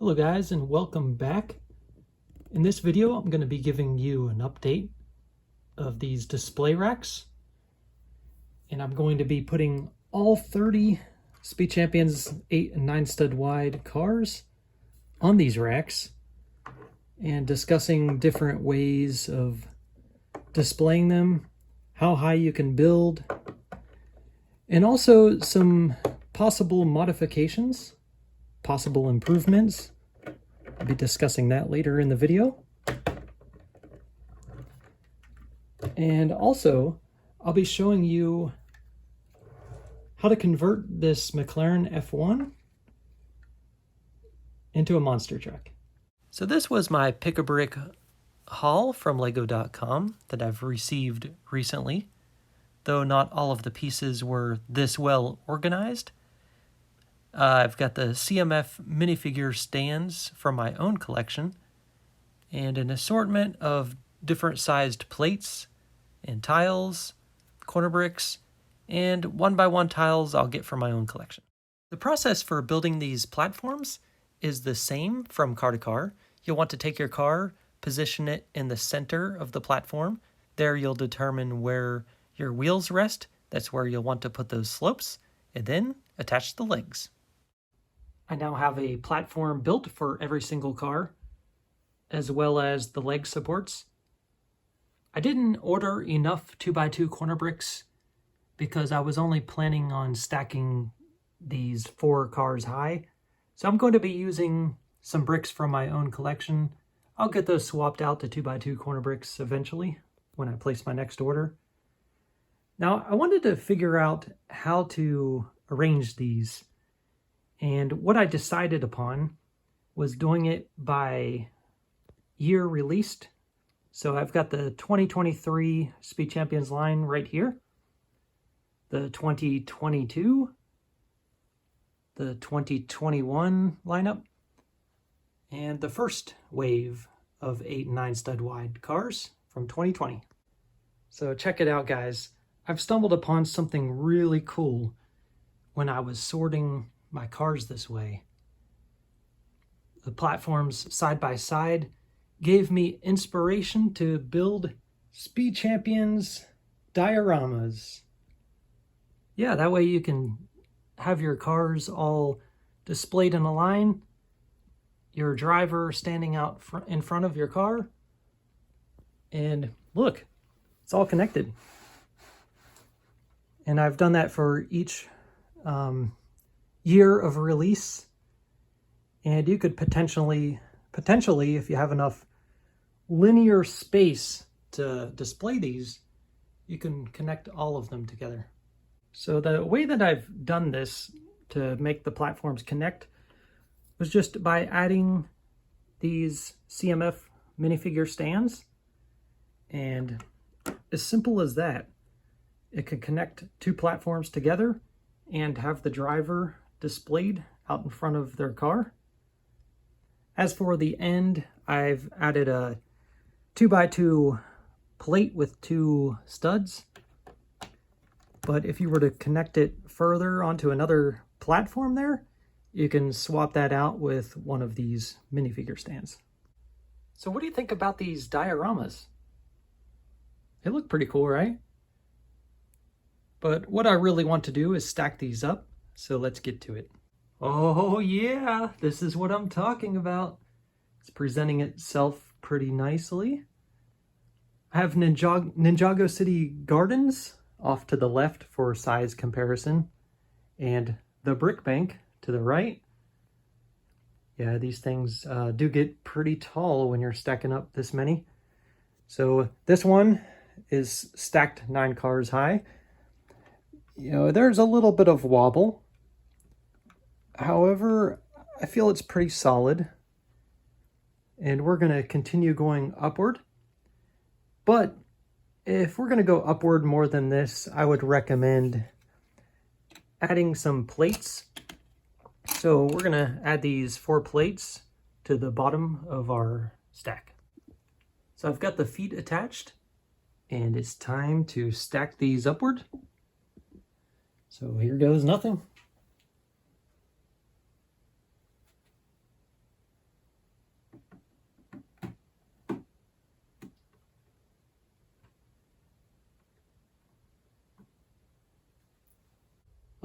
Hello guys, and welcome back. In this video I'm going to be giving you an update of these display racks, and I'm going to be putting all 30 Speed Champions 8 and 9 stud wide cars on these racks and discussing different ways of displaying them, how high you can build, and also some possible modifications, possible improvements. I'll be discussing that later in the video. And also, I'll be showing you how to convert this McLaren F1 into a monster truck. So this was my pick-a-brick haul from Lego.com that I've received recently. Though not all of the pieces were this well organized. I've got the CMF minifigure stands from my own collection and an assortment of different sized plates and tiles, corner bricks, and 1x1 tiles I'll get from my own collection. The process for building these platforms is the same from car to car. You'll want to take your car, position it in the center of the platform. There you'll determine where your wheels rest. That's where you'll want to put those slopes, and then attach the legs. I now have a platform built for every single car, as well as the leg supports. I didn't order enough 2x2 corner bricks because I was only planning on stacking these 4 cars high. So I'm going to be using some bricks from my own collection. I'll get those swapped out to 2x2 corner bricks eventually when I place my next order. Now, I wanted to figure out how to arrange these. And what I decided upon was doing it by year released. So I've got the 2023 Speed Champions line right here, the 2022, the 2021 lineup, and the first wave of 8 and 9 stud wide cars from 2020. So check it out, guys. I've stumbled upon something really cool when I was sorting my cars this way. The platforms side by side gave me inspiration to build Speed Champions dioramas. Yeah, that way you can have your cars all displayed in a line, your driver standing out in front of your car, and look, it's all connected. And I've done that for each year of release, and you could potentially, if you have enough linear space to display these, you can connect all of them together. So the way that I've done this to make the platforms connect was just by adding these CMF minifigure stands, and as simple as that, it can connect 2 platforms together and have the driver displayed out in front of their car. As for the end, I've added a 2x2 plate with 2 studs. But if you were to connect it further onto another platform there, you can swap that out with one of these minifigure stands. So what do you think about these dioramas? They look pretty cool, right? But what I really want to do is stack these up, so let's get to it. Oh yeah, this is what I'm talking about. It's presenting itself pretty nicely. I have Ninjago City Gardens off to the left for size comparison, and the brick bank to the right. Yeah, these things do get pretty tall when you're stacking up this many. So this one is stacked 9 cars high. You know, there's a little bit of wobble. However, I feel it's pretty solid. And we're going to continue going upward. But if we're going to go upward more than this, I would recommend adding some plates. So we're going to add these 4 plates to the bottom of our stack. So I've got the feet attached, and it's time to stack these upward. So here goes nothing.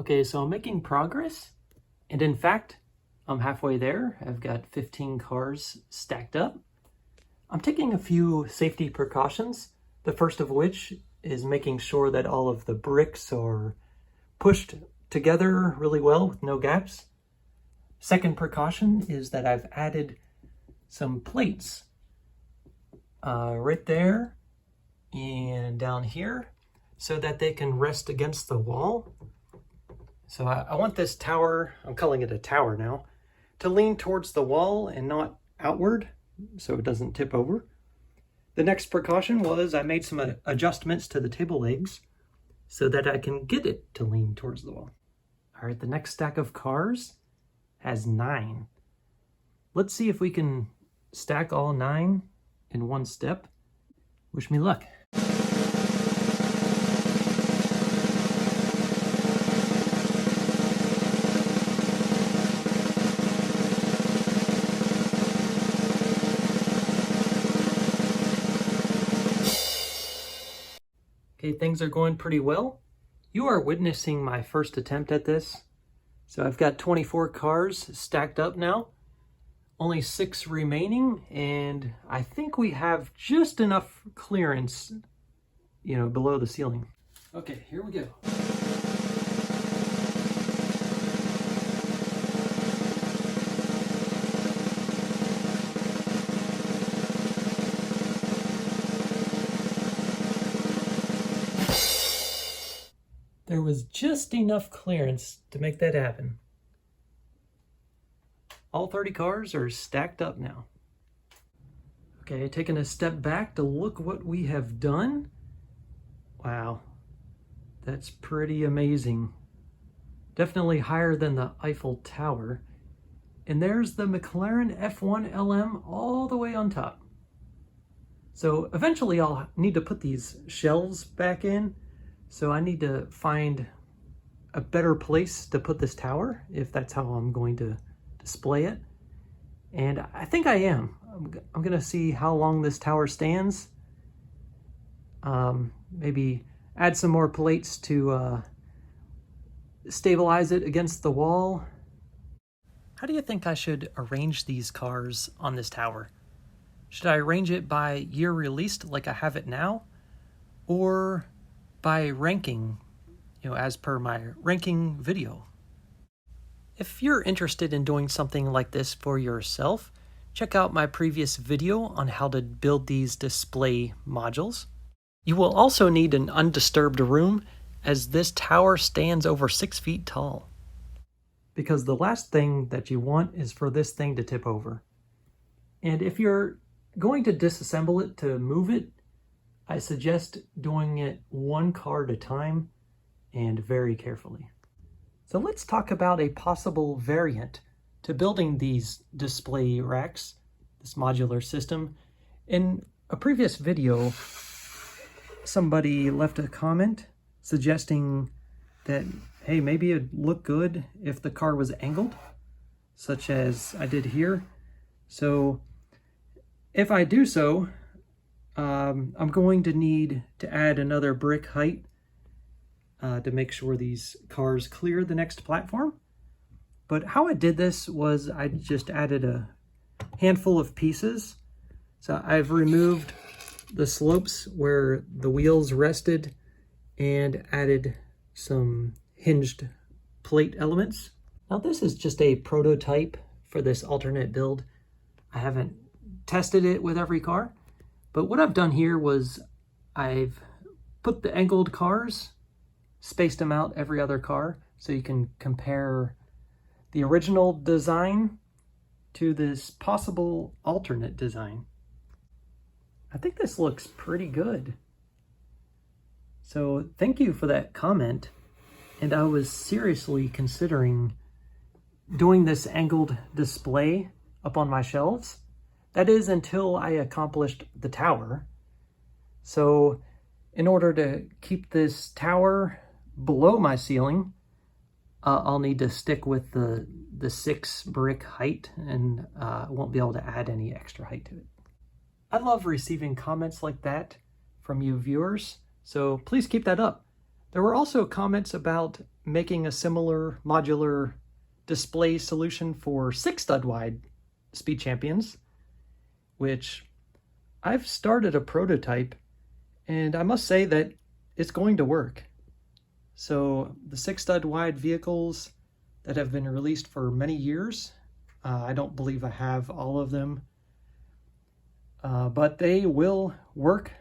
Okay, so I'm making progress, and in fact, I'm halfway there. I've got 15 cars stacked up. I'm taking a few safety precautions, the first of which is making sure that all of the bricks are pushed together really well with no gaps. Second precaution is that I've added some plates right there and down here so that they can rest against the wall. So I want this tower, I'm calling it a tower now, to lean towards the wall and not outward so it doesn't tip over. The next precaution was I made some adjustments to the table legs so that I can get it to lean towards the wall. All right, the next stack of cars has 9. Let's see if we can stack all 9 in one step. Wish me luck. Okay, things are going pretty well. You are witnessing my first attempt at this. So I've got 24 cars stacked up now, only 6 remaining, and I think we have just enough clearance, below the ceiling. Okay, here we go. There was just enough clearance to make that happen. All 30 cars are stacked up now. Okay, taking a step back to look what we have done. Wow, that's pretty amazing. Definitely higher than the Eiffel Tower. And there's the McLaren F1 LM all the way on top. So eventually I'll need to put these shelves back in. So I need to find a better place to put this tower, if that's how I'm going to display it. And I think I am. I'm gonna see how long this tower stands. Maybe add some more plates to stabilize it against the wall. How do you think I should arrange these cars on this tower? Should I arrange it by year released like I have it now? Or by ranking, as per my ranking video? If you're interested in doing something like this for yourself, check out my previous video on how to build these display modules. You will also need an undisturbed room, as this tower stands over 6 feet tall. Because the last thing that you want is for this thing to tip over. And if you're going to disassemble it to move it, I suggest doing it one car at a time and very carefully. So let's talk about a possible variant to building these display racks, this modular system. In a previous video, somebody left a comment suggesting that, hey, maybe it'd look good if the car was angled, such as I did here. So if I do so, I'm going to need to add another brick height to make sure these cars clear the next platform. But how I did this was I just added a handful of pieces. So I've removed the slopes where the wheels rested and added some hinged plate elements. Now this is just a prototype for this alternate build. I haven't tested it with every car. But what I've done here was I've put the angled cars, spaced them out every other car, so you can compare the original design to this possible alternate design. I think this looks pretty good. So thank you for that comment. And I was seriously considering doing this angled display up on my shelves. That is until I accomplished the tower. So in order to keep this tower below my ceiling, I'll need to stick with the 6 brick height, and I won't be able to add any extra height to it. I love receiving comments like that from you viewers, so please keep that up. There were also comments about making a similar modular display solution for 6-stud wide Speed Champions, which I've started a prototype, and I must say that it's going to work. So the 6-stud wide vehicles that have been released for many years, I don't believe I have all of them, but they will work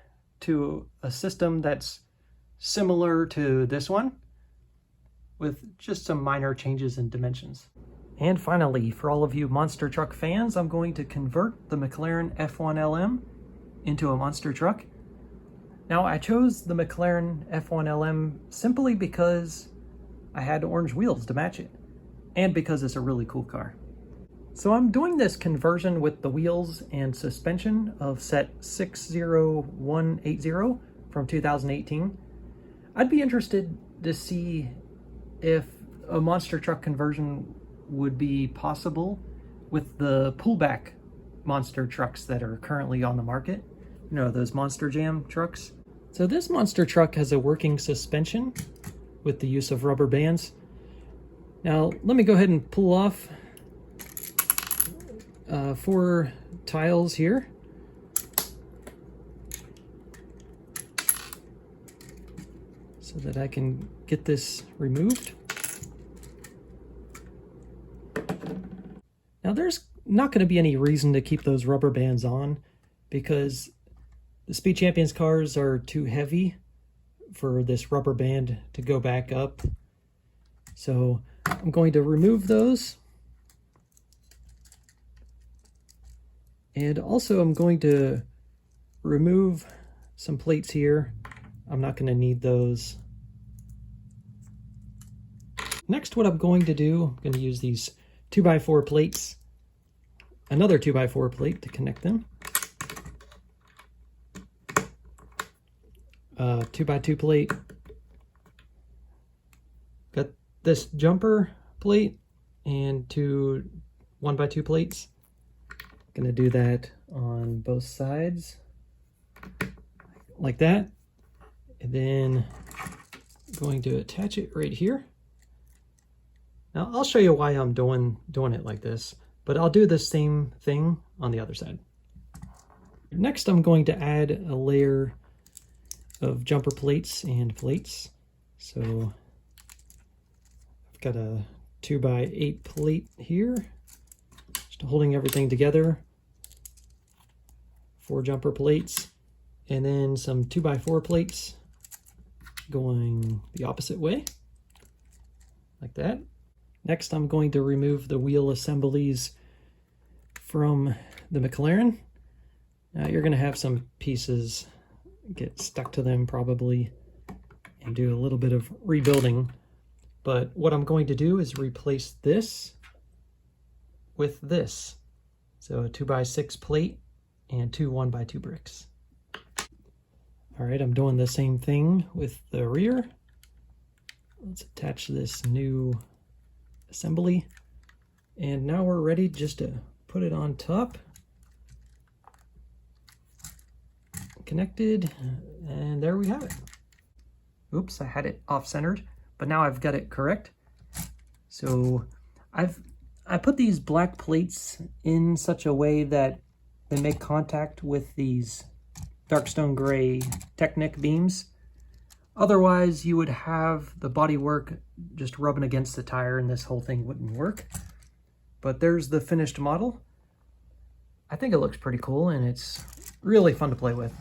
to a system that's similar to this one, with just some minor changes in dimensions. And finally, for all of you monster truck fans, I'm going to convert the McLaren F1 LM into a monster truck. Now, I chose the McLaren F1 LM simply because I had orange wheels to match it, and because it's a really cool car. So I'm doing this conversion with the wheels and suspension of set 60180 from 2018. I'd be interested to see if a monster truck conversion would be possible with the pullback monster trucks that are currently on the market. You know, those Monster Jam trucks. So this monster truck has a working suspension with the use of rubber bands. Now, let me go ahead and pull off 4 tiles here. So that I can get this removed. Now there's not going to be any reason to keep those rubber bands on because the Speed Champions cars are too heavy for this rubber band to go back up. So I'm going to remove those. And also I'm going to remove some plates here. I'm not going to need those. Next, what I'm going to do, I'm going to use these 2x4 plates, another 2x4 plate to connect them. 2x2 plate. Got this jumper plate and 2 1x2 plates. Going to do that on both sides like that. And then I'm going to attach it right here. Now I'll show you why I'm doing it like this, but I'll do the same thing on the other side. Next, I'm going to add a layer of jumper plates and plates. So I've got a 2x8 plate here, just holding everything together. 4 jumper plates, and then some 2x4 plates going the opposite way, like that. Next, I'm going to remove the wheel assemblies from the McLaren. Now, you're going to have some pieces get stuck to them probably and do a little bit of rebuilding. But what I'm going to do is replace this with this. So a 2x6 plate and 2 1x2 bricks. All right, I'm doing the same thing with the rear. Let's attach this new assembly. And now we're ready just to put it on top. Connected, and there we have it. Oops, I had it off-centered, but now I've got it correct. So I put these black plates in such a way that they make contact with these darkstone gray Technic beams. Otherwise, you would have the bodywork just rubbing against the tire and this whole thing wouldn't work. But there's the finished model. I think it looks pretty cool and it's really fun to play with.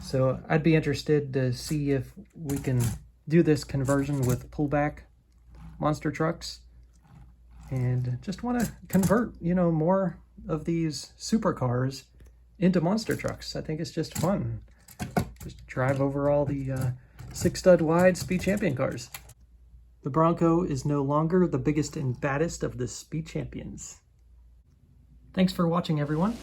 So I'd be interested to see if we can do this conversion with pullback monster trucks, and just want to convert, you know, more of these supercars into monster trucks. I think it's just fun. Just drive over all the 6-stud wide Speed Champion cars. The Bronco is no longer the biggest and baddest of the Speed Champions. Thanks for watching, everyone.